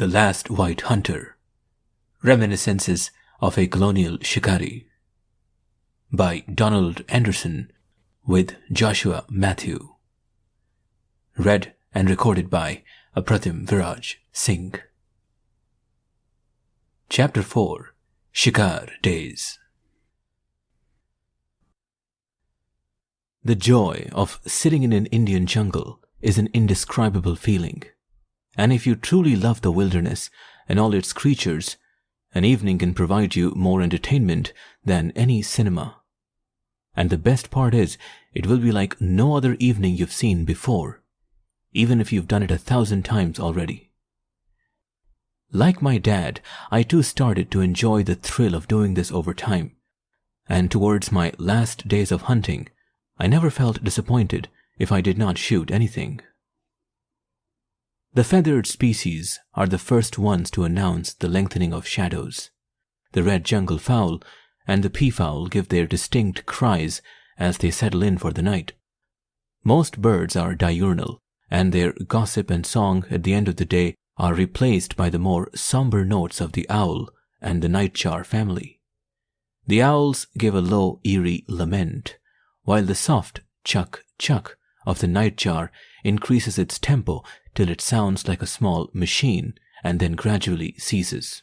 The Last White Hunter. Reminiscences of a Colonial Shikari. By Donald Anderson with Joshua Mathew. Read and recorded by Apratim Viraj Singh. Chapter 4. Shikar Days. The joy of sitting in an Indian jungle is an indescribable feeling. And if you truly love the wilderness and all its creatures, an evening can provide you more entertainment than any cinema. And the best part is, it will be like no other evening you've seen before, even if you've done it 1,000 times already. Like my dad, I too started to enjoy the thrill of doing this over time, and towards my last days of hunting, I never felt disappointed if I did not shoot anything. The feathered species are the first ones to announce the lengthening of shadows. The red jungle fowl and the peafowl give their distinct cries as they settle in for the night. Most birds are diurnal, and their gossip and song at the end of the day are replaced by the more somber notes of the owl and the nightjar family. The owls give a low, eerie lament, while the soft chuck-chuck of the nightjar increases its tempo till it sounds like a small machine and then gradually ceases.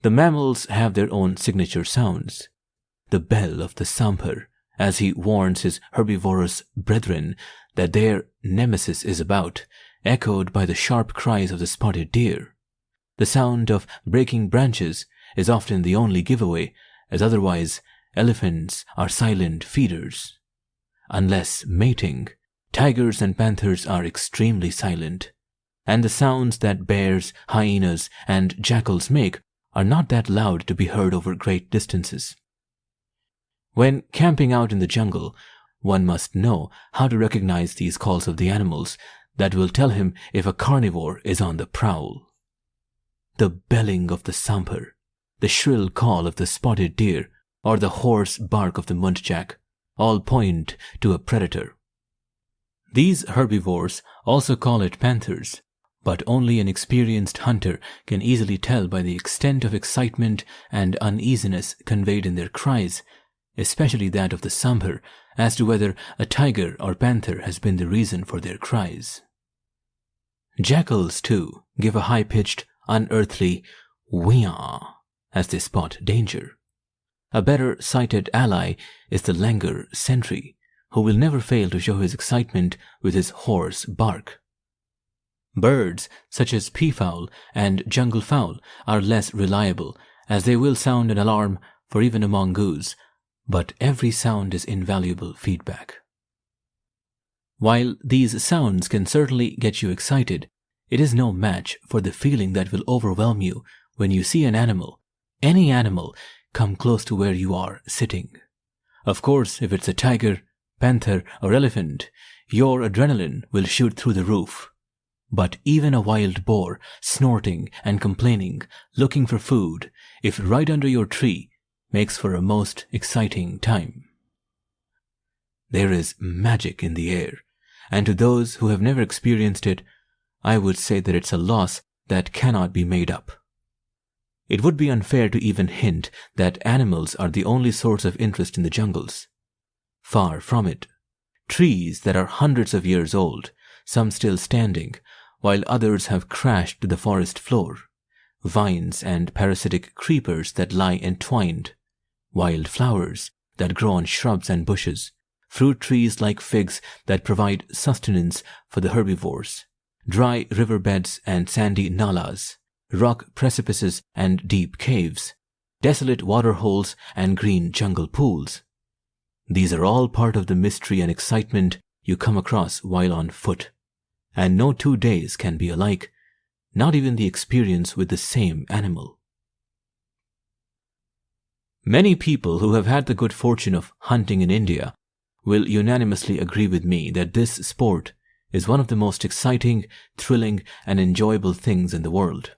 The mammals have their own signature sounds. The bell of the sambar, as he warns his herbivorous brethren that their nemesis is about, echoed by the sharp cries of the spotted deer. The sound of breaking branches is often the only giveaway, as otherwise elephants are silent feeders. Unless mating, tigers and panthers are extremely silent, and the sounds that bears, hyenas, and jackals make are not that loud to be heard over great distances. When camping out in the jungle, one must know how to recognize these calls of the animals that will tell him if a carnivore is on the prowl. The belling of the sambar, the shrill call of the spotted deer, or the hoarse bark of the muntjac all point to a predator. These herbivores also call it panthers, but only an experienced hunter can easily tell by the extent of excitement and uneasiness conveyed in their cries, especially that of the sambar, as to whether a tiger or panther has been the reason for their cries. Jackals, too, give a high-pitched, unearthly wheeaw as they spot danger. A better sighted ally is the langur sentry, who will never fail to show his excitement with his hoarse bark. Birds such as peafowl and jungle fowl are less reliable, as they will sound an alarm for even a mongoose, but every sound is invaluable feedback. While these sounds can certainly get you excited, it is no match for the feeling that will overwhelm you when you see an animal, any animal, come close to where you are sitting. Of course, if it's a tiger, panther, or elephant, your adrenaline will shoot through the roof. But even a wild boar, snorting and complaining, looking for food, if right under your tree, makes for a most exciting time. There is magic in the air, and to those who have never experienced it, I would say that it's a loss that cannot be made up. It would be unfair to even hint that animals are the only source of interest in the jungles. Far from it. Trees that are hundreds of years old, some still standing, while others have crashed to the forest floor. Vines and parasitic creepers that lie entwined. Wild flowers that grow on shrubs and bushes. Fruit trees like figs that provide sustenance for the herbivores. Dry riverbeds and sandy nalas. Rock precipices and deep caves, desolate waterholes and green jungle pools. These are all part of the mystery and excitement you come across while on foot, and no 2 days can be alike, not even the experience with the same animal. Many people who have had the good fortune of hunting in India will unanimously agree with me that this sport is one of the most exciting, thrilling, and enjoyable things in the world.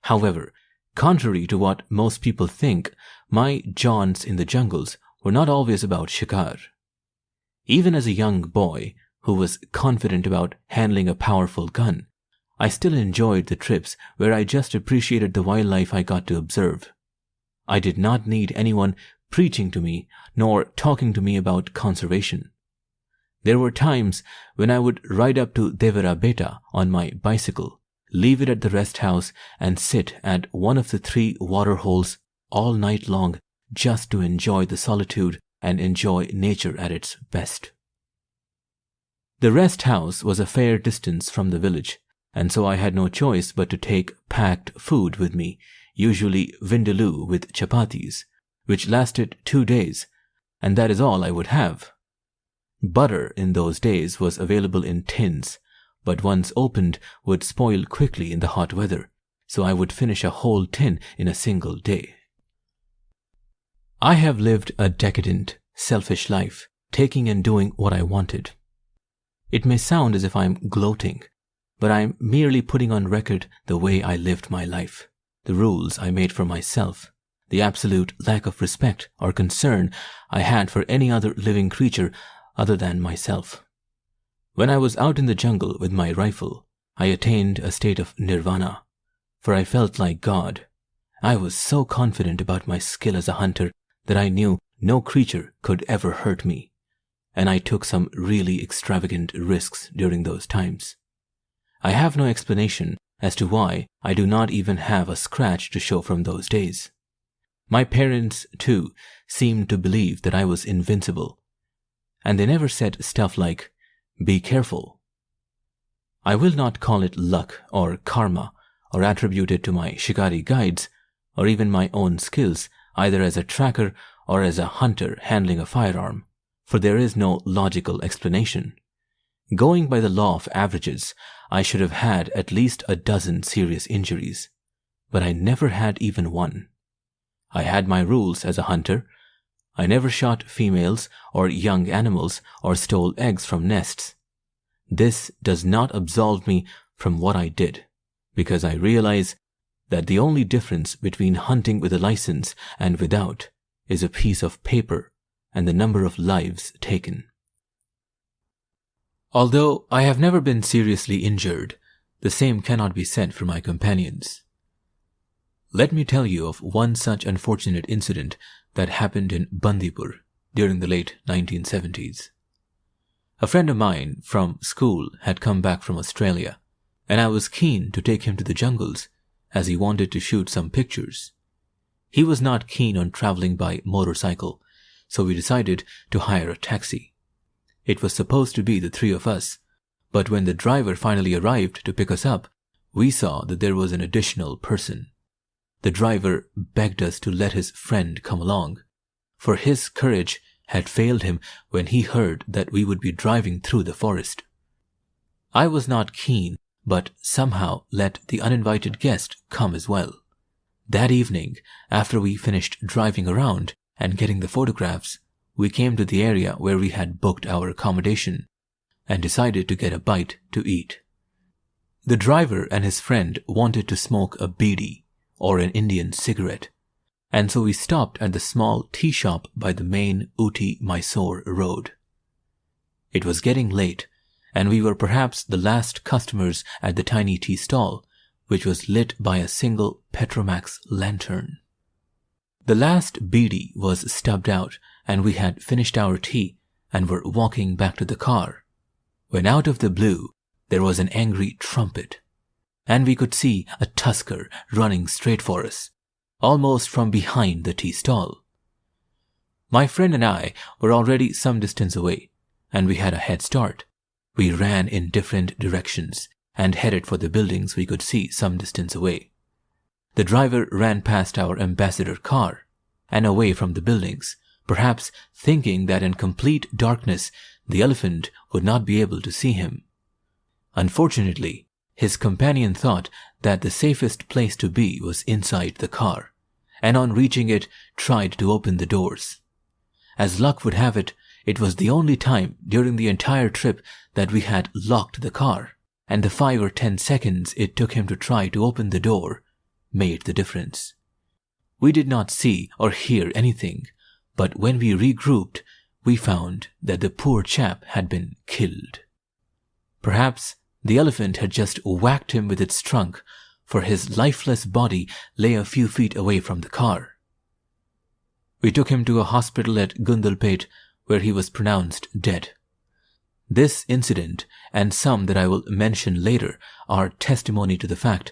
However, contrary to what most people think, my jaunts in the jungles were not always about shikar. Even as a young boy who was confident about handling a powerful gun, I still enjoyed the trips where I just appreciated the wildlife I got to observe. I did not need anyone preaching to me nor talking to me about conservation. There were times when I would ride up to Devara Beta on my bicycle, leave it at the rest house, and sit at one of the 3 water holes all night long just to enjoy the solitude and enjoy nature at its best. The rest house was a fair distance from the village, and so I had no choice but to take packed food with me, usually vindaloo with chapatis, which lasted 2 days, and that is all I would have. Butter in those days was available in tins, but once opened would spoil quickly in the hot weather, so I would finish a whole tin in a single day. I have lived a decadent, selfish life, taking and doing what I wanted. It may sound as if I'm gloating, but I'm merely putting on record the way I lived my life, the rules I made for myself, the absolute lack of respect or concern I had for any other living creature other than myself. When I was out in the jungle with my rifle, I attained a state of nirvana, for I felt like God. I was so confident about my skill as a hunter that I knew no creature could ever hurt me, and I took some really extravagant risks during those times. I have no explanation as to why I do not even have a scratch to show from those days. My parents, too, seemed to believe that I was invincible, and they never said stuff like, "Be careful." I will not call it luck or karma or attribute it to my shikari guides or even my own skills, either as a tracker or as a hunter handling a firearm, for there is no logical explanation. Going by the law of averages, I should have had at least a dozen serious injuries, but I never had even one. I had my rules as a hunter. I never shot females or young animals or stole eggs from nests. This does not absolve me from what I did, because I realize that the only difference between hunting with a license and without is a piece of paper and the number of lives taken. Although I have never been seriously injured, the same cannot be said for my companions. Let me tell you of one such unfortunate incident that happened in Bandipur during the late 1970s. A friend of mine from school had come back from Australia, and I was keen to take him to the jungles as he wanted to shoot some pictures. He was not keen on traveling by motorcycle, so we decided to hire a taxi. It was supposed to be the 3 of us, but when the driver finally arrived to pick us up, we saw that there was an additional person. The driver begged us to let his friend come along, for his courage had failed him when he heard that we would be driving through the forest. I was not keen, but somehow let the uninvited guest come as well. That evening, after we finished driving around and getting the photographs, we came to the area where we had booked our accommodation and decided to get a bite to eat. The driver and his friend wanted to smoke a bidi, or an Indian cigarette, and so we stopped at the small tea shop by the main Ooty-Mysore road. It was getting late, and we were perhaps the last customers at the tiny tea stall, which was lit by a single Petromax lantern. The last bidi was stubbed out, and we had finished our tea and were walking back to the car, when out of the blue there was an angry trumpet, and we could see a tusker running straight for us, almost from behind the tea stall. My friend and I were already some distance away, and we had a head start. We ran in different directions and headed for the buildings we could see some distance away. The driver ran past our ambassador car and away from the buildings, perhaps thinking that in complete darkness the elephant would not be able to see him. Unfortunately, his companion thought that the safest place to be was inside the car, and on reaching it, tried to open the doors. As luck would have it, it was the only time during the entire trip that we had locked the car, and the 5 or 10 seconds it took him to try to open the door made the difference. We did not see or hear anything, but when we regrouped, we found that the poor chap had been killed. Perhaps The elephant had just whacked him with its trunk, for his lifeless body lay a few feet away from the car. We took him to a hospital at Gundalpet, where he was pronounced dead. This incident, and some that I will mention later, are testimony to the fact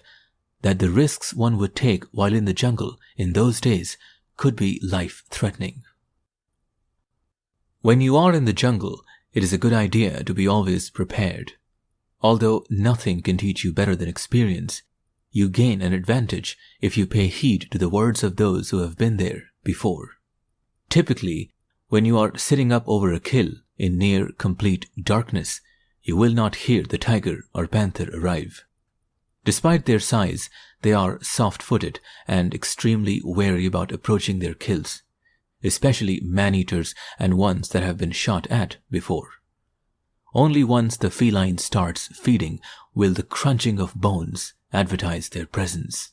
that the risks one would take while in the jungle in those days could be life-threatening. When you are in the jungle, it is a good idea to be always prepared. Although nothing can teach you better than experience, you gain an advantage if you pay heed to the words of those who have been there before. Typically, when you are sitting up over a kill in near complete darkness, you will not hear the tiger or panther arrive. Despite their size, they are soft-footed and extremely wary about approaching their kills, especially man-eaters and ones that have been shot at before. Only once the feline starts feeding will the crunching of bones advertise their presence.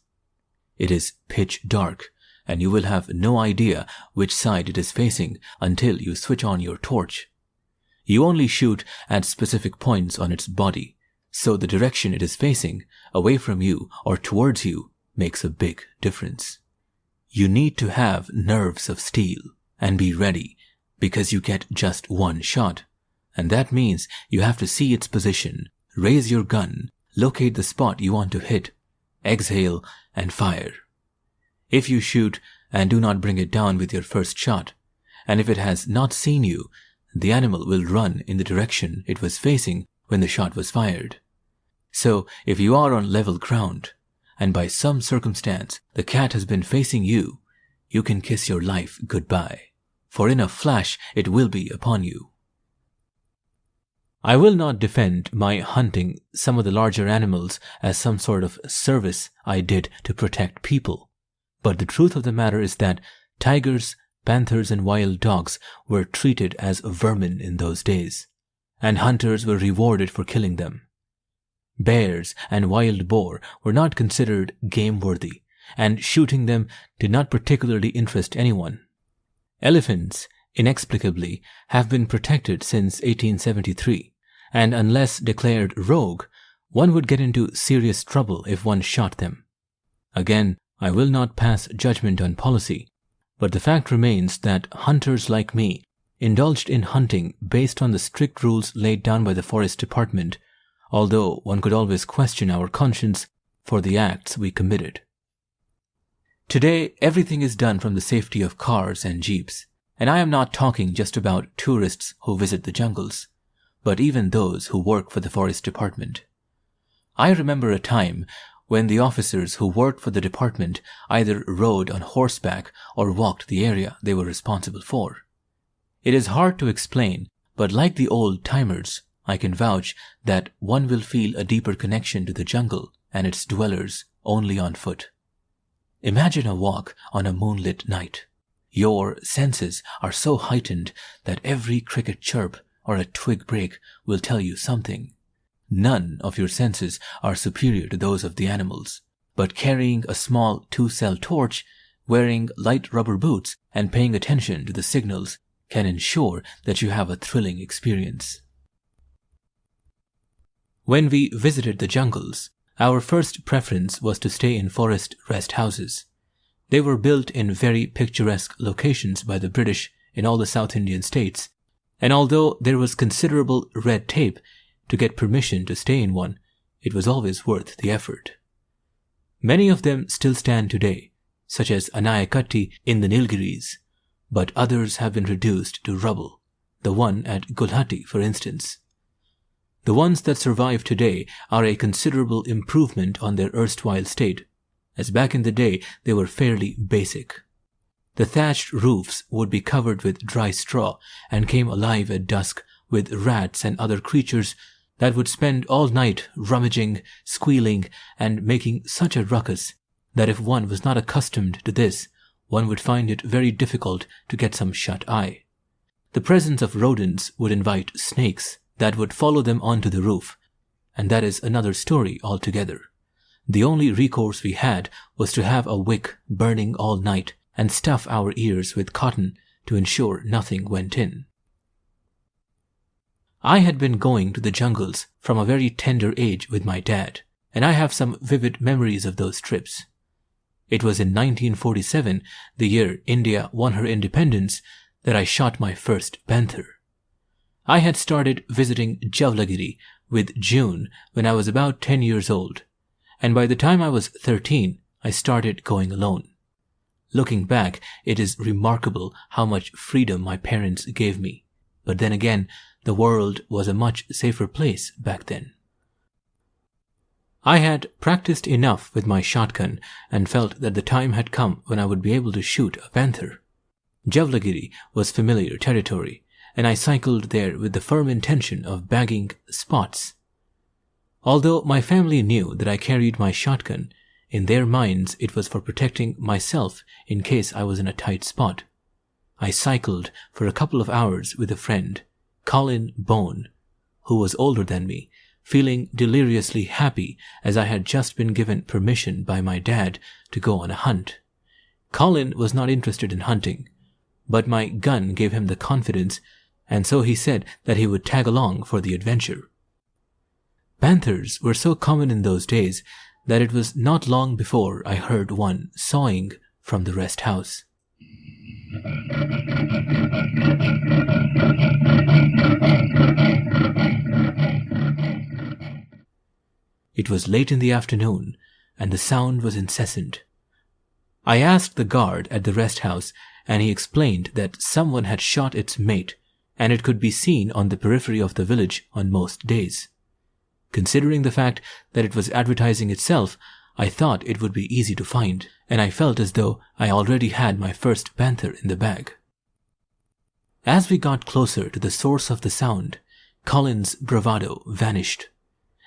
It is pitch dark, and you will have no idea which side it is facing until you switch on your torch. You only shoot at specific points on its body, so the direction it is facing, away from you or towards you, makes a big difference. You need to have nerves of steel and be ready, because you get just one shot, and that means you have to see its position, raise your gun, locate the spot you want to hit, exhale, and fire. If you shoot and do not bring it down with your first shot, and if it has not seen you, the animal will run in the direction it was facing when the shot was fired. So, if you are on level ground, and by some circumstance the cat has been facing you, you can kiss your life goodbye, for in a flash it will be upon you. I will not defend my hunting some of the larger animals as some sort of service I did to protect people, but the truth of the matter is that tigers, panthers, and wild dogs were treated as vermin in those days, and hunters were rewarded for killing them. Bears and wild boar were not considered game-worthy, and shooting them did not particularly interest anyone. Elephants, inexplicably, have been protected since 1873, and unless declared rogue, one would get into serious trouble if one shot them. Again, I will not pass judgment on policy, but the fact remains that hunters like me indulged in hunting based on the strict rules laid down by the Forest Department, although one could always question our conscience for the acts we committed. Today, everything is done from the safety of cars and jeeps, and I am not talking just about tourists who visit the jungles, but even those who work for the Forest Department. I remember a time when the officers who worked for the department either rode on horseback or walked the area they were responsible for. It is hard to explain, but like the old-timers, I can vouch that one will feel a deeper connection to the jungle and its dwellers only on foot. Imagine a walk on a moonlit night. Your senses are so heightened that every cricket chirp or a twig break will tell you something. None of your senses are superior to those of the animals, but carrying a small 2-cell torch, wearing light rubber boots, and paying attention to the signals can ensure that you have a thrilling experience. When we visited the jungles, our first preference was to stay in forest rest houses. They were built in very picturesque locations by the British in all the South Indian states, and although there was considerable red tape to get permission to stay in one, it was always worth the effort. Many of them still stand today, such as Anayakatti in the Nilgiris, but others have been reduced to rubble, the one at Gulhati, for instance. The ones that survive today are a considerable improvement on their erstwhile state, as back in the day they were fairly basic. The thatched roofs would be covered with dry straw and came alive at dusk with rats and other creatures that would spend all night rummaging, squealing, and making such a ruckus that if one was not accustomed to this, one would find it very difficult to get some shut-eye. The presence of rodents would invite snakes that would follow them onto the roof, and that is another story altogether. The only recourse we had was to have a wick burning all night and stuff our ears with cotton to ensure nothing went in. I had been going to the jungles from a very tender age with my dad, and I have some vivid memories of those trips. It was in 1947, the year India won her independence, that I shot my first panther. I had started visiting Javlagiri with June when I was about 10 years old, and by the time I was 13, I started going alone. Looking back, it is remarkable how much freedom my parents gave me, but then again, the world was a much safer place back then. I had practiced enough with my shotgun and felt that the time had come when I would be able to shoot a panther. Javlagiri was familiar territory, and I cycled there with the firm intention of bagging spots. Although my family knew that I carried my shotgun, in their minds it was for protecting myself in case I was in a tight spot. I cycled for a couple of hours with a friend, Colin Bone, who was older than me, feeling deliriously happy as I had just been given permission by my dad to go on a hunt. Colin was not interested in hunting, but my gun gave him the confidence, and so he said that he would tag along for the adventure. Panthers were so common in those days that it was not long before I heard one sawing from the rest house. It was late in the afternoon, and the sound was incessant. I asked the guard at the rest house, and he explained that someone had shot its mate, and it could be seen on the periphery of the village on most days. Considering the fact that it was advertising itself, I thought it would be easy to find, and I felt as though I already had my first panther in the bag. As we got closer to the source of the sound, Colin's bravado vanished,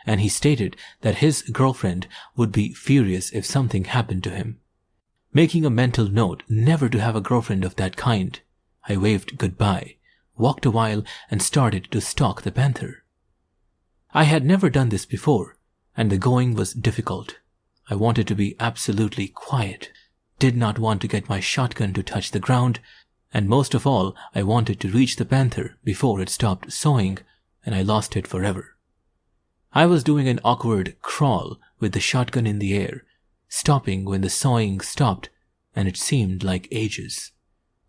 and he stated that his girlfriend would be furious if something happened to him. Making a mental note never to have a girlfriend of that kind, I waved goodbye, walked a while, and started to stalk the panther. I had never done this before, and the going was difficult. I wanted to be absolutely quiet, did not want to get my shotgun to touch the ground, and most of all, I wanted to reach the panther before it stopped sawing, and I lost it forever. I was doing an awkward crawl with the shotgun in the air, stopping when the sawing stopped, and it seemed like ages.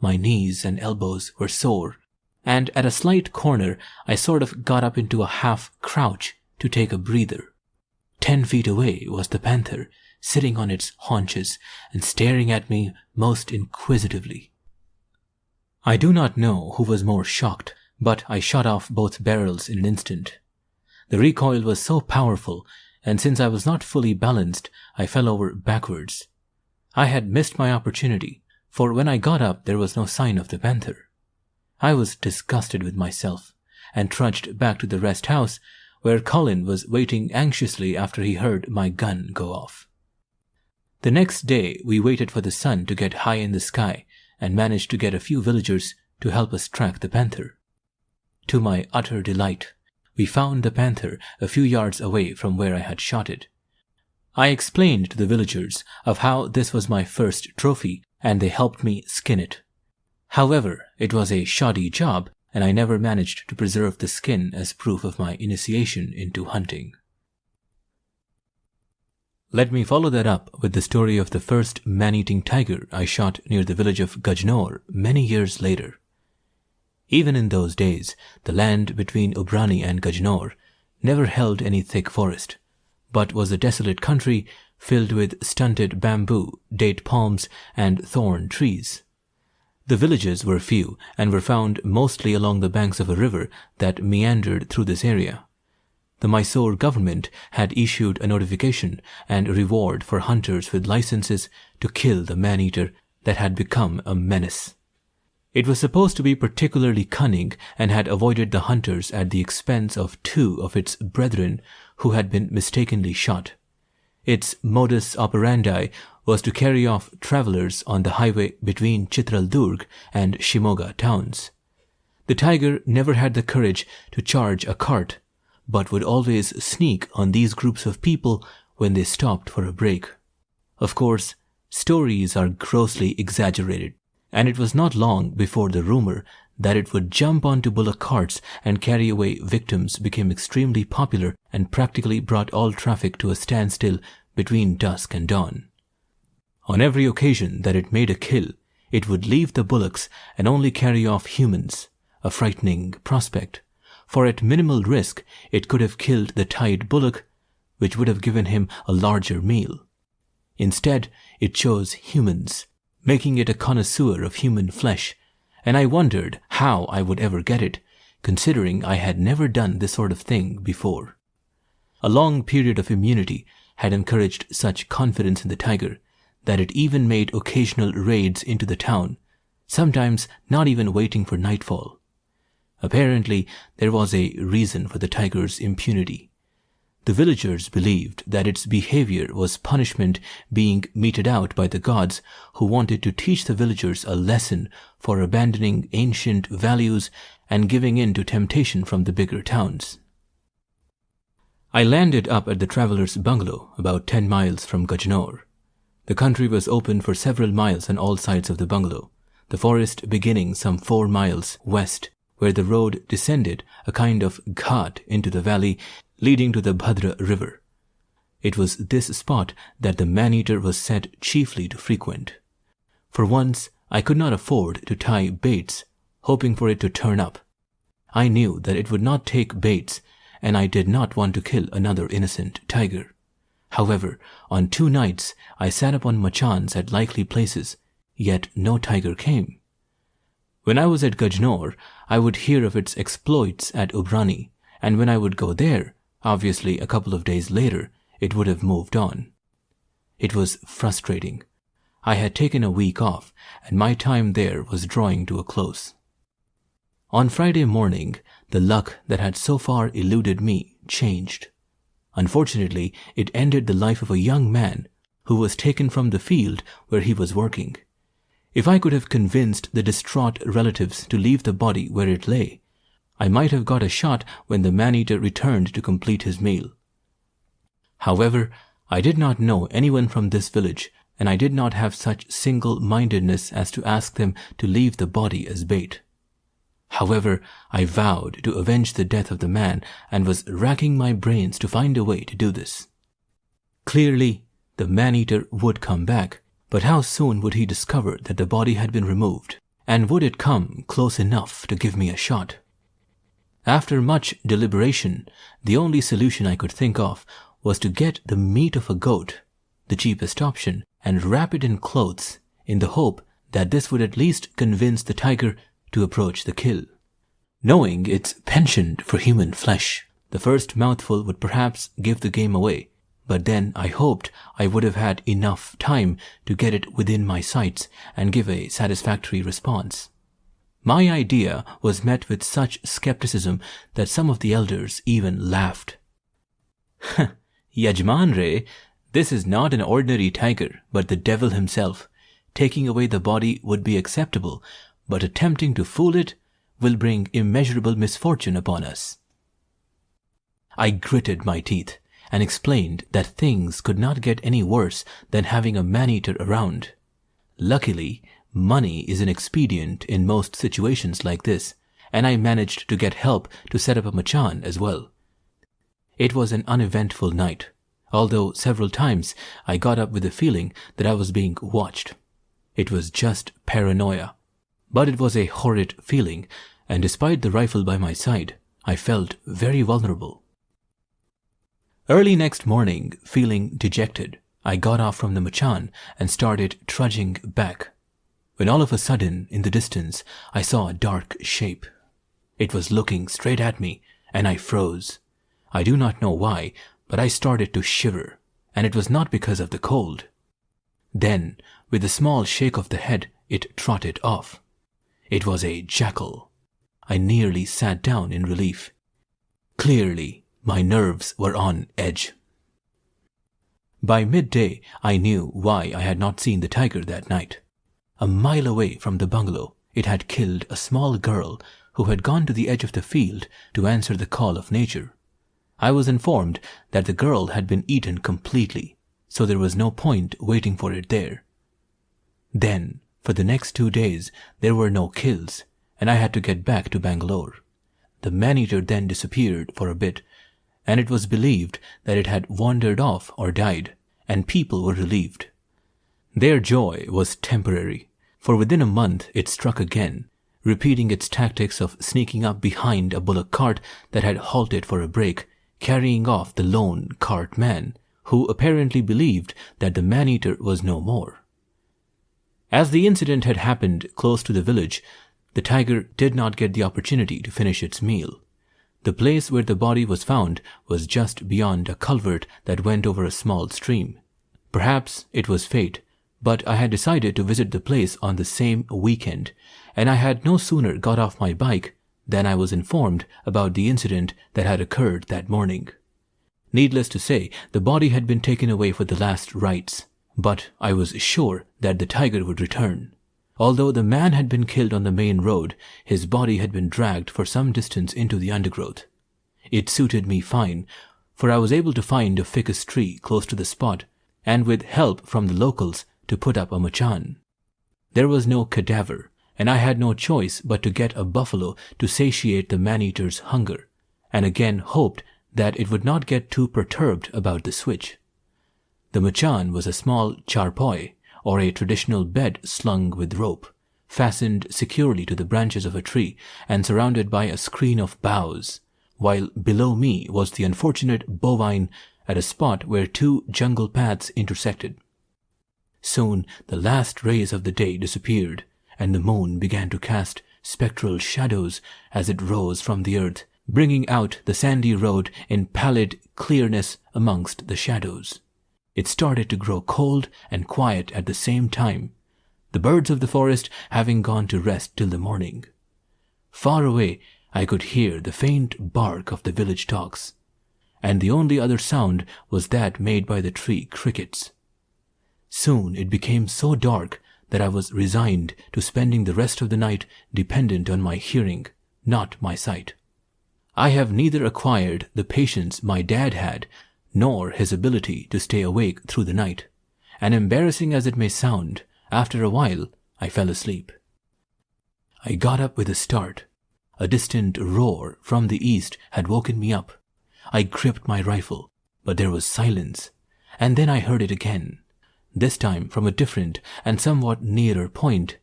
My knees and elbows were sore, and at a slight corner I sort of got up into a half crouch to take a breather. 10 feet away was the panther, sitting on its haunches and staring at me most inquisitively. I do not know who was more shocked, but I shot off both barrels in an instant. The recoil was so powerful, and since I was not fully balanced, I fell over backwards. I had missed my opportunity, for when I got up there was no sign of the panther. I was disgusted with myself, and trudged back to the rest house, where Colin was waiting anxiously after he heard my gun go off. The next day we waited for the sun to get high in the sky, and managed to get a few villagers to help us track the panther. To my utter delight, we found the panther a few yards away from where I had shot it. I explained to the villagers of how this was my first trophy, and they helped me skin it. However, it was a shoddy job, and I never managed to preserve the skin as proof of my initiation into hunting. Let me follow that up with the story of the first man-eating tiger I shot near the village of Gajnor many years later. Even in those days, the land between Ubrani and Gajnor never held any thick forest, but was a desolate country filled with stunted bamboo, date palms, and thorn trees. The villages were few and were found mostly along the banks of a river that meandered through this area. The Mysore government had issued a notification and a reward for hunters with licenses to kill the man-eater that had become a menace. It was supposed to be particularly cunning and had avoided the hunters at the expense of 2 of its brethren who had been mistakenly shot. Its modus operandi was to carry off travelers on the highway between Chitraldurg and Shimoga towns. The tiger never had the courage to charge a cart, but would always sneak on these groups of people when they stopped for a break. Of course, stories are grossly exaggerated, and it was not long before the rumor that it would jump onto bullock carts and carry away victims became extremely popular and practically brought all traffic to a standstill between dusk and dawn. On every occasion that it made a kill, it would leave the bullocks and only carry off humans, a frightening prospect, for at minimal risk it could have killed the tied bullock, which would have given him a larger meal. Instead, it chose humans, making it a connoisseur of human flesh, and I wondered how I would ever get it, considering I had never done this sort of thing before. A long period of immunity had encouraged such confidence in the tiger that it even made occasional raids into the town, sometimes not even waiting for nightfall. Apparently, there was a reason for the tiger's impunity. The villagers believed that its behavior was punishment being meted out by the gods who wanted to teach the villagers a lesson for abandoning ancient values and giving in to temptation from the bigger towns. I landed up at the traveler's bungalow about 10 miles from Gajnor. The country was open for several miles on all sides of the bungalow, the forest beginning some 4 miles west, where the road descended a kind of ghat into the valley leading to the Bhadra River. It was this spot that the man-eater was said chiefly to frequent. For once, I could not afford to tie baits, hoping for it to turn up. I knew that it would not take baits, and I did not want to kill another innocent tiger. However, on 2 nights, I sat upon machans at likely places, yet no tiger came. When I was at Gajnor, I would hear of its exploits at Ubrani, and when I would go there, obviously a couple of days later, it would have moved on. It was frustrating. I had taken a week off, and my time there was drawing to a close. On Friday morning, the luck that had so far eluded me changed. Unfortunately, it ended the life of a young man who was taken from the field where he was working. If I could have convinced the distraught relatives to leave the body where it lay, I might have got a shot when the man-eater returned to complete his meal. However, I did not know anyone from this village, and I did not have such single-mindedness as to ask them to leave the body as bait. However, I vowed to avenge the death of the man and was racking my brains to find a way to do this. Clearly, the man-eater would come back, but how soon would he discover that the body had been removed, and would it come close enough to give me a shot? After much deliberation, the only solution I could think of was to get the meat of a goat, the cheapest option, and wrap it in clothes in the hope that this would at least convince the tiger to approach the kill. Knowing its penchant for human flesh, the first mouthful would perhaps give the game away, but then I hoped I would have had enough time to get it within my sights and give a satisfactory response. My idea was met with such skepticism that some of the elders even laughed. Yajman Re, this is not an ordinary tiger, but the devil himself. Taking away the body would be acceptable, but attempting to fool it will bring immeasurable misfortune upon us. I gritted my teeth and explained that things could not get any worse than having a man-eater around. Luckily, money is an expedient in most situations like this, and I managed to get help to set up a machan as well. It was an uneventful night, although several times I got up with the feeling that I was being watched. It was just paranoia, but it was a horrid feeling, and despite the rifle by my side, I felt very vulnerable. Early next morning, feeling dejected, I got off from the machan and started trudging back, when all of a sudden, in the distance, I saw a dark shape. It was looking straight at me, and I froze. I do not know why, but I started to shiver, and it was not because of the cold. Then, with a small shake of the head, it trotted off. It was a jackal. I nearly sat down in relief. Clearly, my nerves were on edge. By midday, I knew why I had not seen the tiger that night. A mile away from the bungalow, it had killed a small girl who had gone to the edge of the field to answer the call of nature. I was informed that the girl had been eaten completely, so there was no point waiting for it there. Then, for the next 2 days, there were no kills, and I had to get back to Bangalore. The man-eater then disappeared for a bit, and it was believed that it had wandered off or died, and people were relieved. Their joy was temporary, for within a month it struck again, repeating its tactics of sneaking up behind a bullock cart that had halted for a break, carrying off the lone cart man, who apparently believed that the man-eater was no more. As the incident had happened close to the village, the tiger did not get the opportunity to finish its meal. The place where the body was found was just beyond a culvert that went over a small stream. Perhaps it was fate, but I had decided to visit the place on the same weekend, and I had no sooner got off my bike than I was informed about the incident that had occurred that morning. Needless to say, the body had been taken away for the last rites, but I was sure that the tiger would return. Although the man had been killed on the main road, his body had been dragged for some distance into the undergrowth. It suited me fine, for I was able to find a ficus tree close to the spot, and with help from the locals, to put up a machan. There was no cadaver, and I had no choice but to get a buffalo to satiate the man-eater's hunger, and again hoped that it would not get too perturbed about the switch. The machan was a small charpoy, or a traditional bed slung with rope, fastened securely to the branches of a tree and surrounded by a screen of boughs, while below me was the unfortunate bovine at a spot where two jungle paths intersected. Soon the last rays of the day disappeared, and the moon began to cast spectral shadows as it rose from the earth, bringing out the sandy road in pallid clearness amongst the shadows. It started to grow cold and quiet at the same time, the birds of the forest having gone to rest till the morning. Far away I could hear the faint bark of the village dogs, and the only other sound was that made by the tree crickets. Soon it became so dark that I was resigned to spending the rest of the night dependent on my hearing, not my sight. I have neither acquired the patience my dad had, nor his ability to stay awake through the night, and embarrassing as it may sound, after a while I fell asleep. I got up with a start. A distant roar from the east had woken me up. I gripped my rifle, but there was silence, and then I heard it again, this time from a different and somewhat nearer point,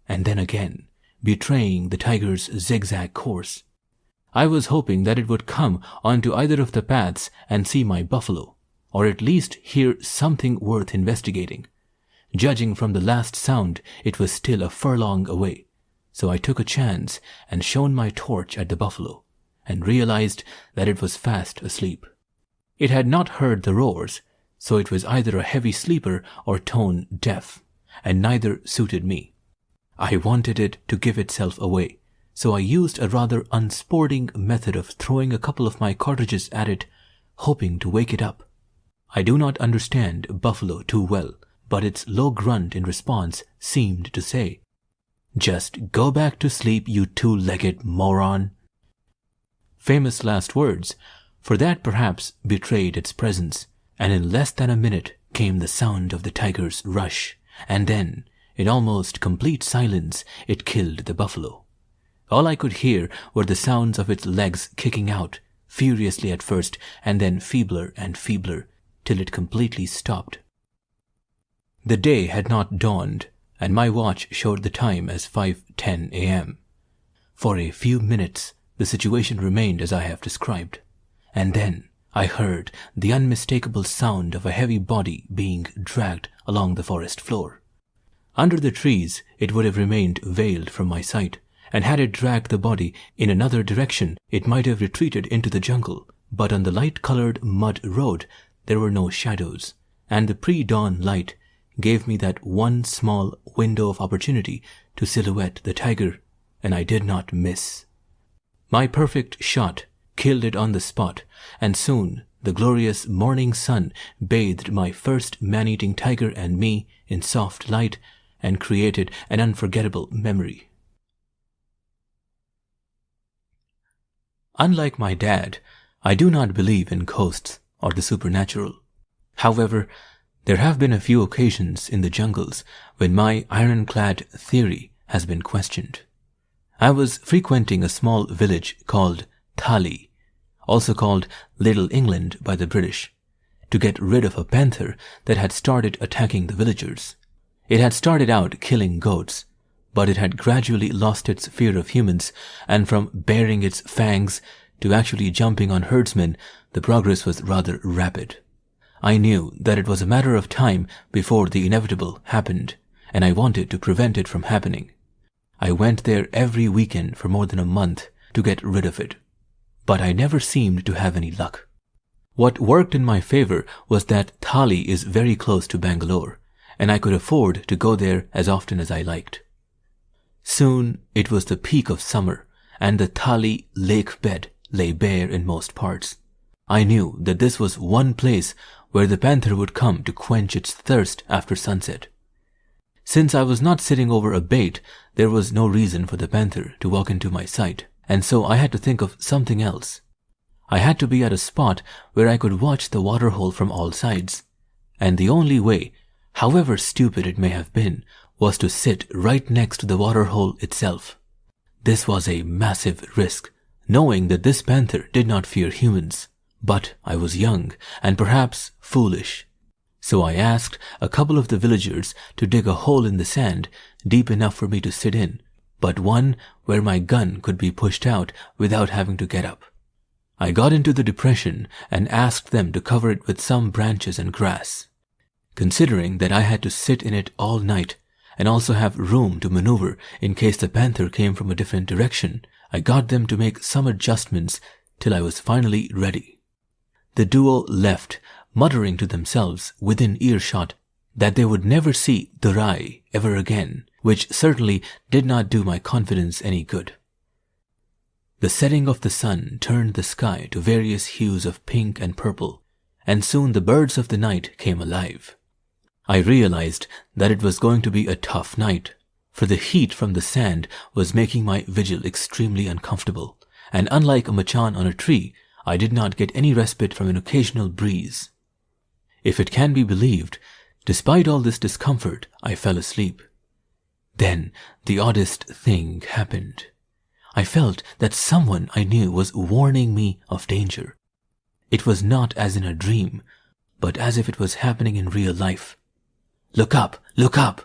and then again, betraying the tiger's zigzag course. I was hoping that it would come onto either of the paths and see my buffalo, or at least hear something worth investigating. Judging from the last sound, it was still a furlong away, so I took a chance and shone my torch at the buffalo, and realized that it was fast asleep. It had not heard the roars, so it was either a heavy sleeper or tone deaf, and neither suited me. I wanted it to give itself away, so I used a rather unsporting method of throwing a couple of my cartridges at it, hoping to wake it up. I do not understand buffalo too well, but its low grunt in response seemed to say, "Just go back to sleep, you two-legged moron." Famous last words, for that perhaps betrayed its presence, and in less than a minute came the sound of the tiger's rush, and then, in almost complete silence, it killed the buffalo. All I could hear were the sounds of its legs kicking out, furiously at first, and then feebler and feebler, till it completely stopped. The day had not dawned, and my watch showed the time as 5:10 a.m. For a few minutes, the situation remained as I have described, and then I heard the unmistakable sound of a heavy body being dragged along the forest floor. Under the trees, it would have remained veiled from my sight, and had it dragged the body in another direction, it might have retreated into the jungle, but on the light-colored mud road there were no shadows, and the pre-dawn light gave me that one small window of opportunity to silhouette the tiger, and I did not miss. My perfect shot killed it on the spot, and soon the glorious morning sun bathed my first man-eating tiger and me in soft light and created an unforgettable memory. Unlike my dad, I do not believe in ghosts or the supernatural. However, there have been a few occasions in the jungles when my ironclad theory has been questioned. I was frequenting a small village called Thali, also called Little England by the British, to get rid of a panther that had started attacking the villagers. It had started out killing goats, but it had gradually lost its fear of humans, and from baring its fangs to actually jumping on herdsmen, the progress was rather rapid. I knew that it was a matter of time before the inevitable happened, and I wanted to prevent it from happening. I went there every weekend for more than a month to get rid of it, but I never seemed to have any luck. What worked in my favor was that Thali is very close to Bangalore, and I could afford to go there as often as I liked. Soon it was the peak of summer, and the Thali lake bed lay bare in most parts. I knew that this was one place where the panther would come to quench its thirst after sunset. Since I was not sitting over a bait, there was no reason for the panther to walk into my sight, and so I had to think of something else. I had to be at a spot where I could watch the waterhole from all sides, and the only way, however stupid it may have been, was to sit right next to the waterhole itself. This was a massive risk, knowing that this panther did not fear humans, but I was young and perhaps foolish. So I asked a couple of the villagers to dig a hole in the sand deep enough for me to sit in, but one where my gun could be pushed out without having to get up. I got into the depression and asked them to cover it with some branches and grass. Considering that I had to sit in it all night and also have room to maneuver in case the panther came from a different direction, I got them to make some adjustments till I was finally ready. The duo left, muttering to themselves within earshot that they would never see Durai ever again, which certainly did not do my confidence any good. The setting of the sun turned the sky to various hues of pink and purple, and soon the birds of the night came alive. I realized that it was going to be a tough night, for the heat from the sand was making my vigil extremely uncomfortable, and unlike a machan on a tree, I did not get any respite from an occasional breeze. If it can be believed, despite all this discomfort, I fell asleep. Then the oddest thing happened. I felt that someone I knew was warning me of danger. It was not as in a dream, but as if it was happening in real life. "Look up! Look up!"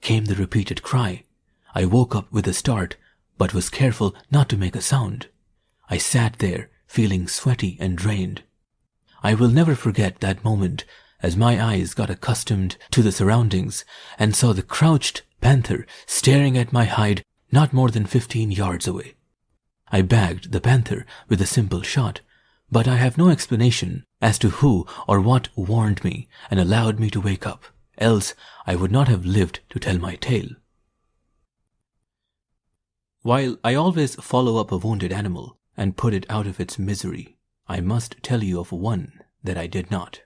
came the repeated cry. I woke up with a start, but was careful not to make a sound. I sat there, feeling sweaty and drained. I will never forget that moment as my eyes got accustomed to the surroundings and saw the crouched panther staring at my hide not more than 15 yards away. I bagged the panther with a simple shot, but I have no explanation as to who or what warned me and allowed me to wake up, else I would not have lived to tell my tale. While I always follow up a wounded animal and put it out of its misery, I must tell you of one that I did not.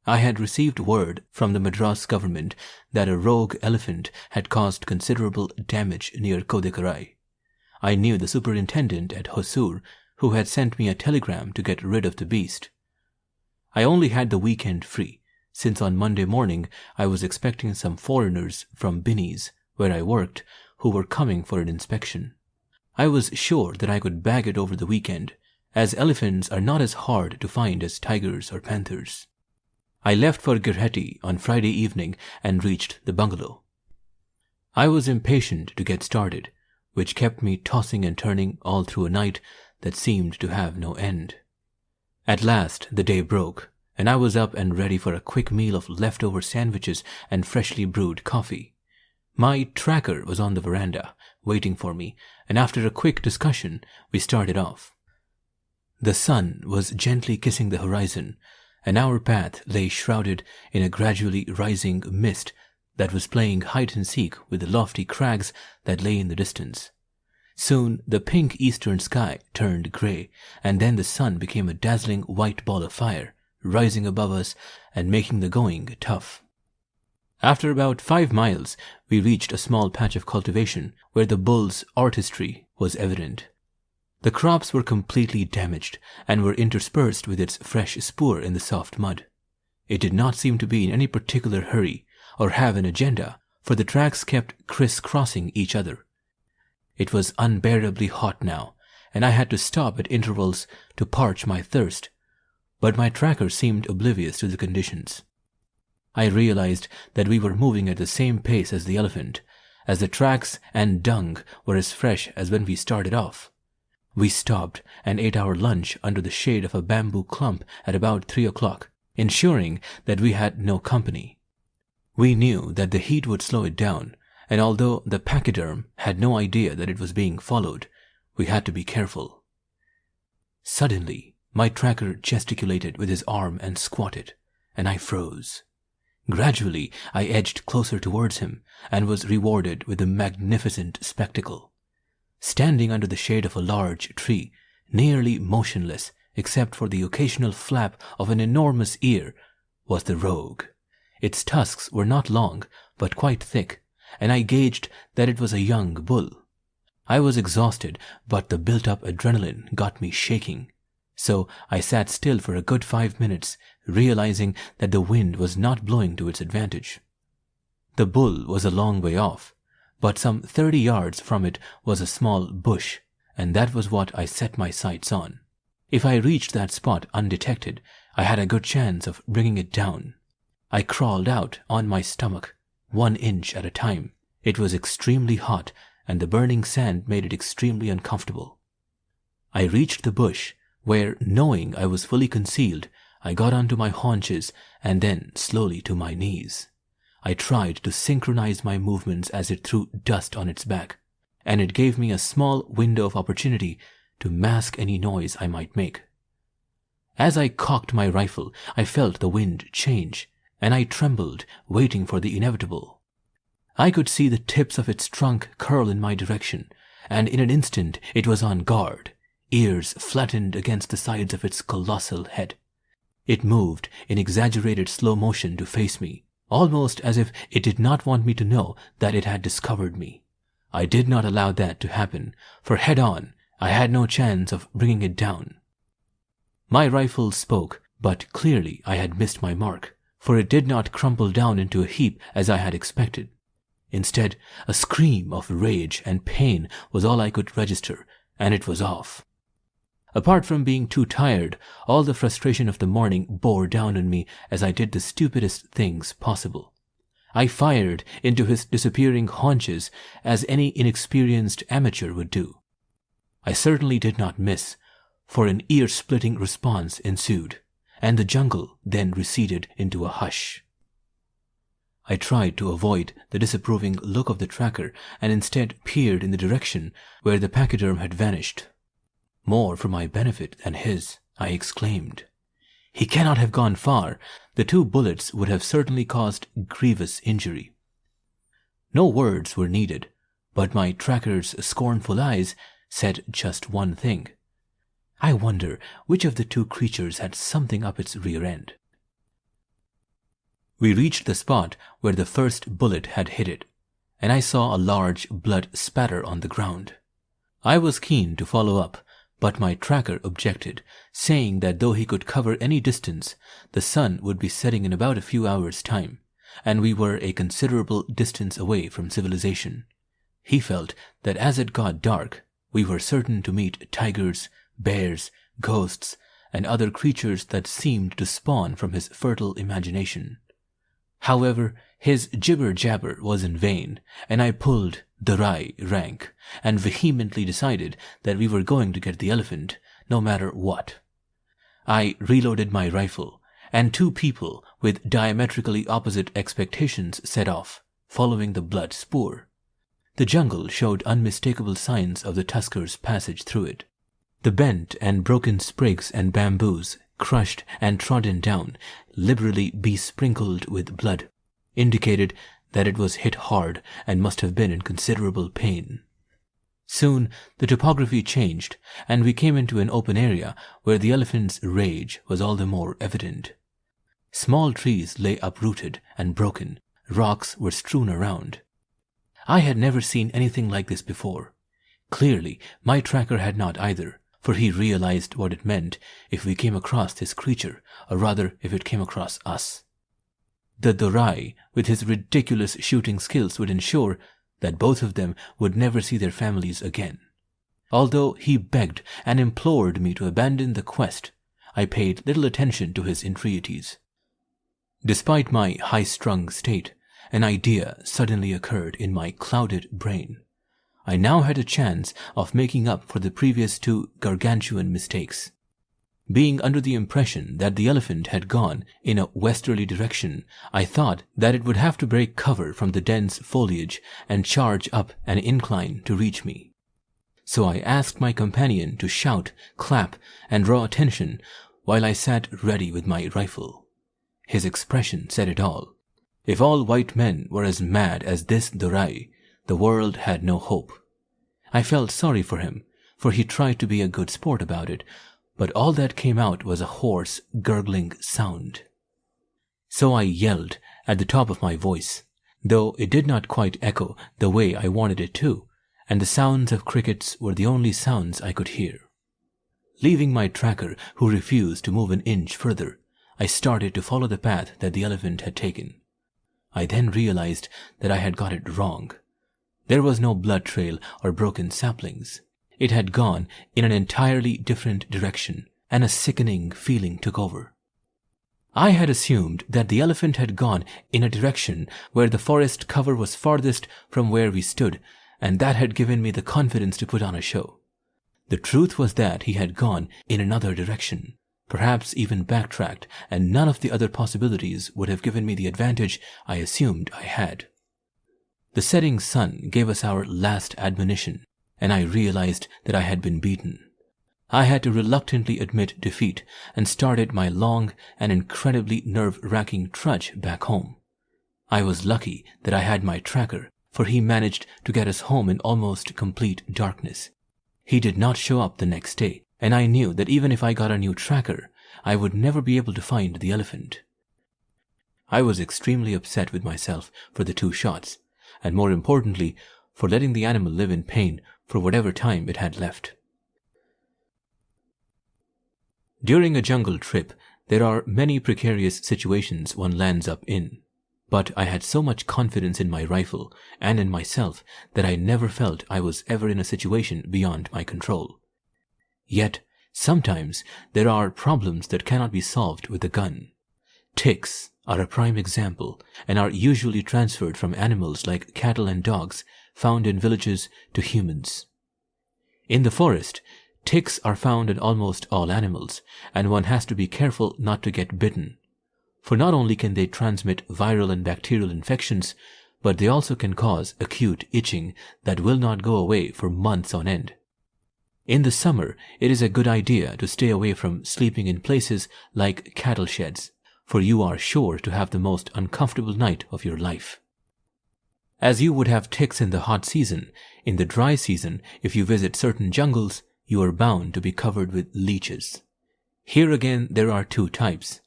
I had received word from the Madras government that a rogue elephant had caused considerable damage near Kodekarai. I knew the superintendent at Hosur, who had sent me a telegram to get rid of the beast. I only had the weekend free, since on Monday morning I was expecting some foreigners from Binny's, where I worked, who were coming for an inspection. I was sure that I could bag it over the weekend, as elephants are not as hard to find as tigers or panthers. I left for Girheti on Friday evening and reached the bungalow. I was impatient to get started, which kept me tossing and turning all through a night that seemed to have no end. At last the day broke, and I was up and ready for a quick meal of leftover sandwiches and freshly brewed coffee. My tracker was on the veranda, waiting for me, and after a quick discussion, we started off. The sun was gently kissing the horizon, and our path lay shrouded in a gradually rising mist that was playing hide-and-seek with the lofty crags that lay in the distance. Soon the pink eastern sky turned grey, and then the sun became a dazzling white ball of fire, rising above us and making the going tough. After about 5 miles, we reached a small patch of cultivation where the bull's artistry was evident. The crops were completely damaged and were interspersed with its fresh spoor in the soft mud. It did not seem to be in any particular hurry or have an agenda, for the tracks kept criss-crossing each other. It was unbearably hot now, and I had to stop at intervals to parch my thirst, but my tracker seemed oblivious to the conditions. I realized that we were moving at the same pace as the elephant, as the tracks and dung were as fresh as when we started off. We stopped and ate our lunch under the shade of a bamboo clump at about 3 o'clock, ensuring that we had no company. We knew that the heat would slow it down, and although the pachyderm had no idea that it was being followed, we had to be careful. Suddenly, my tracker gesticulated with his arm and squatted, and I froze. Gradually, I edged closer towards him and was rewarded with a magnificent spectacle. Standing under the shade of a large tree, nearly motionless except for the occasional flap of an enormous ear, was the rogue. Its tusks were not long, but quite thick, and I gauged that it was a young bull. I was exhausted, but the built-up adrenaline got me shaking. So I sat still for a good 5 minutes, realizing that the wind was not blowing to its advantage. The bull was a long way off, but some 30 yards from it was a small bush, and that was what I set my sights on. If I reached that spot undetected, I had a good chance of bringing it down. I crawled out on my stomach, 1 inch at a time. It was extremely hot, and the burning sand made it extremely uncomfortable. I reached the bush, where, knowing I was fully concealed, I got onto my haunches and then slowly to my knees. I tried to synchronize my movements as it threw dust on its back, and it gave me a small window of opportunity to mask any noise I might make. As I cocked my rifle, I felt the wind change, and I trembled, waiting for the inevitable. I could see the tips of its trunk curl in my direction, and in an instant it was on guard, ears flattened against the sides of its colossal head. It moved in exaggerated slow motion to face me, almost as if it did not want me to know that it had discovered me. I did not allow that to happen, for head on, I had no chance of bringing it down. My rifle spoke, but clearly I had missed my mark, for it did not crumple down into a heap as I had expected. Instead, a scream of rage and pain was all I could register, and it was off. Apart from being too tired, all the frustration of the morning bore down on me as I did the stupidest things possible. I fired into his disappearing haunches as any inexperienced amateur would do. I certainly did not miss, for an ear-splitting response ensued, and the jungle then receded into a hush. I tried to avoid the disapproving look of the tracker and instead peered in the direction where the pachyderm had vanished. More for my benefit than his, I exclaimed. He cannot have gone far. The 2 bullets would have certainly caused grievous injury. No words were needed, but my tracker's scornful eyes said just one thing. I wonder which of the 2 creatures had something up its rear end. We reached the spot where the first bullet had hit it, and I saw a large blood spatter on the ground. I was keen to follow up, but my tracker objected, saying that though he could cover any distance, the sun would be setting in about a few hours' time, and we were a considerable distance away from civilization. He felt that as it got dark, we were certain to meet tigers, bears, ghosts, and other creatures that seemed to spawn from his fertile imagination. However, his jibber-jabber was in vain, and I pulled the rank and vehemently decided that we were going to get the elephant, no matter what. I reloaded my rifle, and 2 people with diametrically opposite expectations set off, following the blood spoor. The jungle showed unmistakable signs of the tusker's passage through it. The bent and broken sprigs and bamboos, crushed and trodden down, liberally besprinkled with blood, indicated that it was hit hard and must have been in considerable pain. Soon the topography changed, and we came into an open area where the elephant's rage was all the more evident. Small trees lay uprooted and broken, rocks were strewn around. I had never seen anything like this before. Clearly, my tracker had not either, for he realized what it meant if we came across this creature, or rather if it came across us. The Dorai, with his ridiculous shooting skills, would ensure that both of them would never see their families again. Although he begged and implored me to abandon the quest, I paid little attention to his entreaties. Despite my high-strung state, an idea suddenly occurred in my clouded brain. I now had a chance of making up for the previous 2 gargantuan mistakes. Being under the impression that the elephant had gone in a westerly direction, I thought that it would have to break cover from the dense foliage and charge up an incline to reach me. So I asked my companion to shout, clap, and draw attention while I sat ready with my rifle. His expression said it all. If all white men were as mad as this Dorai, the world had no hope. I felt sorry for him, for he tried to be a good sport about it, but all that came out was a hoarse, gurgling sound. So I yelled at the top of my voice, though it did not quite echo the way I wanted it to, and the sounds of crickets were the only sounds I could hear. Leaving my tracker, who refused to move an inch further, I started to follow the path that the elephant had taken. I then realized that I had got it wrong. There was no blood trail or broken saplings. It had gone in an entirely different direction, and a sickening feeling took over. I had assumed that the elephant had gone in a direction where the forest cover was farthest from where we stood, and that had given me the confidence to put on a show. The truth was that he had gone in another direction, perhaps even backtracked, and none of the other possibilities would have given me the advantage I assumed I had. The setting sun gave us our last admonition, and I realized that I had been beaten. I had to reluctantly admit defeat and started my long and incredibly nerve-wracking trudge back home. I was lucky that I had my tracker, for he managed to get us home in almost complete darkness. He did not show up the next day, and I knew that even if I got a new tracker, I would never be able to find the elephant. I was extremely upset with myself for the 2 shots, and more importantly, for letting the animal live in pain for whatever time it had left. During a jungle trip, there are many precarious situations one lands up in, but I had so much confidence in my rifle and in myself that I never felt I was ever in a situation beyond my control. Yet, sometimes there are problems that cannot be solved with a gun. Ticks are a prime example and are usually transferred from animals like cattle and dogs found in villages to humans. In the forest, ticks are found in almost all animals, and one has to be careful not to get bitten. For not only can they transmit viral and bacterial infections, but they also can cause acute itching that will not go away for months on end. In the summer, it is a good idea to stay away from sleeping in places like cattle sheds, for you are sure to have the most uncomfortable night of your life. As you would have ticks in the hot season, in the dry season, if you visit certain jungles, you are bound to be covered with leeches. Here again there are 2 types.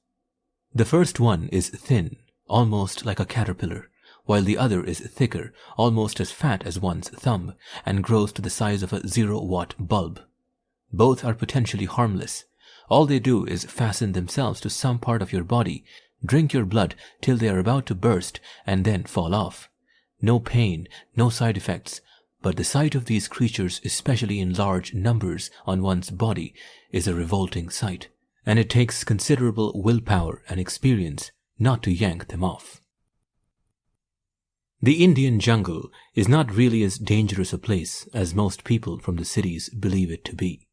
The first one is thin, almost like a caterpillar, while the other is thicker, almost as fat as one's thumb, and grows to the size of a 0-watt bulb. Both are potentially harmless. All they do is fasten themselves to some part of your body, drink your blood till they are about to burst, and then fall off. No pain, no side effects, but the sight of these creatures, especially in large numbers on one's body, is a revolting sight, and it takes considerable willpower and experience not to yank them off. The Indian jungle is not really as dangerous a place as most people from the cities believe it to be.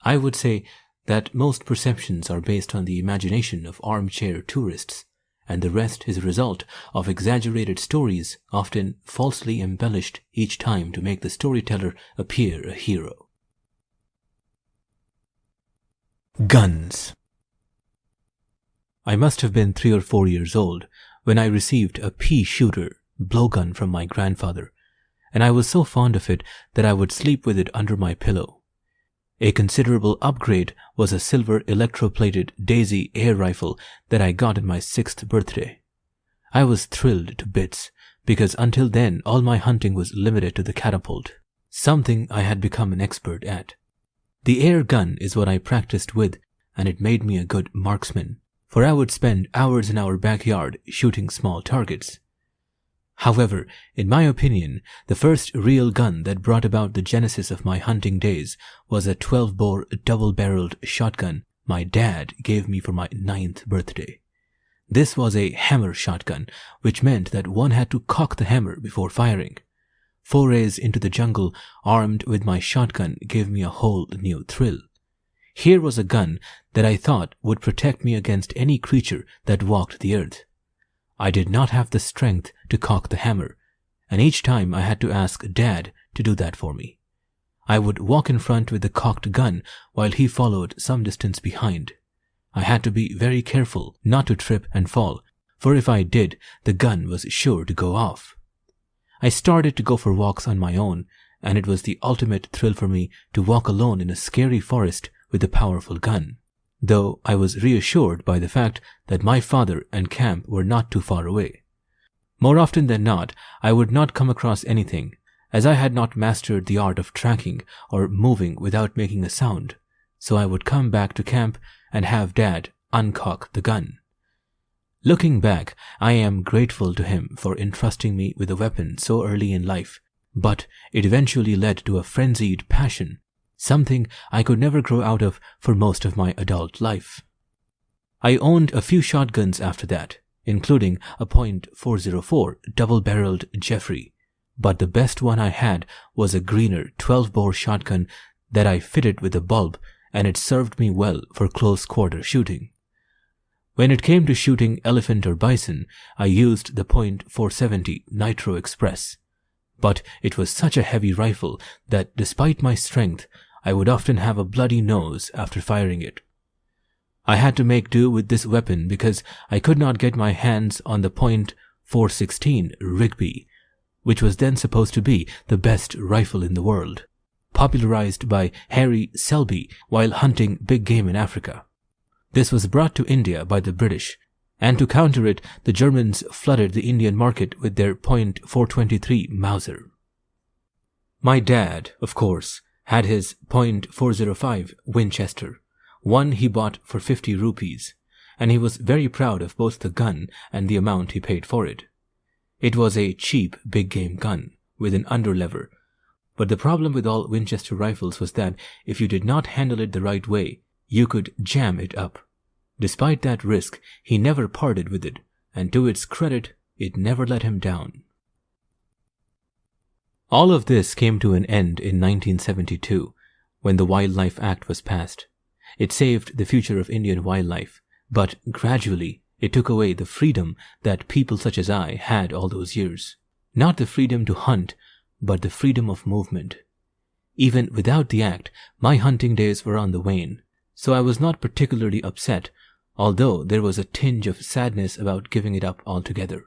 I would say that most perceptions are based on the imagination of armchair tourists, and the rest is a result of exaggerated stories, often falsely embellished each time to make the storyteller appear a hero. Guns. I must have been 3 or 4 years old when I received a pea-shooter blowgun from my grandfather, and I was so fond of it that I would sleep with it under my pillow. A considerable upgrade was a silver electroplated Daisy air rifle that I got on my 6th birthday. I was thrilled to bits, because until then all my hunting was limited to the catapult, something I had become an expert at. The air gun is what I practiced with, and it made me a good marksman, for I would spend hours in our backyard shooting small targets. However, in my opinion, the first real gun that brought about the genesis of my hunting days was a 12-bore double-barreled shotgun my dad gave me for my 9th birthday. This was a hammer shotgun, which meant that one had to cock the hammer before firing. Forays into the jungle armed with my shotgun gave me a whole new thrill. Here was a gun that I thought would protect me against any creature that walked the earth. I did not have the strength to cock the hammer, and each time I had to ask Dad to do that for me. I would walk in front with the cocked gun while he followed some distance behind. I had to be very careful not to trip and fall, for if I did, the gun was sure to go off. I started to go for walks on my own, and it was the ultimate thrill for me to walk alone in a scary forest with a powerful gun, though I was reassured by the fact that my father and camp were not too far away. More often than not, I would not come across anything, as I had not mastered the art of tracking or moving without making a sound, so I would come back to camp and have Dad uncock the gun. Looking back, I am grateful to him for entrusting me with a weapon so early in life, but it eventually led to a frenzied passion, something I could never grow out of for most of my adult life. I owned a few shotguns after that, including a .404 double-barreled Jeffrey, but the best one I had was a greener 12-bore shotgun that I fitted with a bulb, and it served me well for close-quarter shooting. When it came to shooting elephant or bison, I used the .470 Nitro Express, but it was such a heavy rifle that despite my strength, I would often have a bloody nose after firing it. I had to make do with this weapon because I could not get my hands on the .416 Rigby, which was then supposed to be the best rifle in the world, popularized by Harry Selby while hunting big game in Africa. This was brought to India by the British, and to counter it, the Germans flooded the Indian market with their .423 Mauser. My dad, of course, had his .405 Winchester, one he bought for 50 rupees, and he was very proud of both the gun and the amount he paid for it. It was a cheap big game gun with an underlever, but the problem with all Winchester rifles was that if you did not handle it the right way, you could jam it up. Despite that risk, he never parted with it, and to its credit, it never let him down. All of this came to an end in 1972, when the Wildlife Act was passed. It saved the future of Indian wildlife, but gradually it took away the freedom that people such as I had all those years. Not the freedom to hunt, but the freedom of movement. Even without the act, my hunting days were on the wane, so I was not particularly upset, although there was a tinge of sadness about giving it up altogether.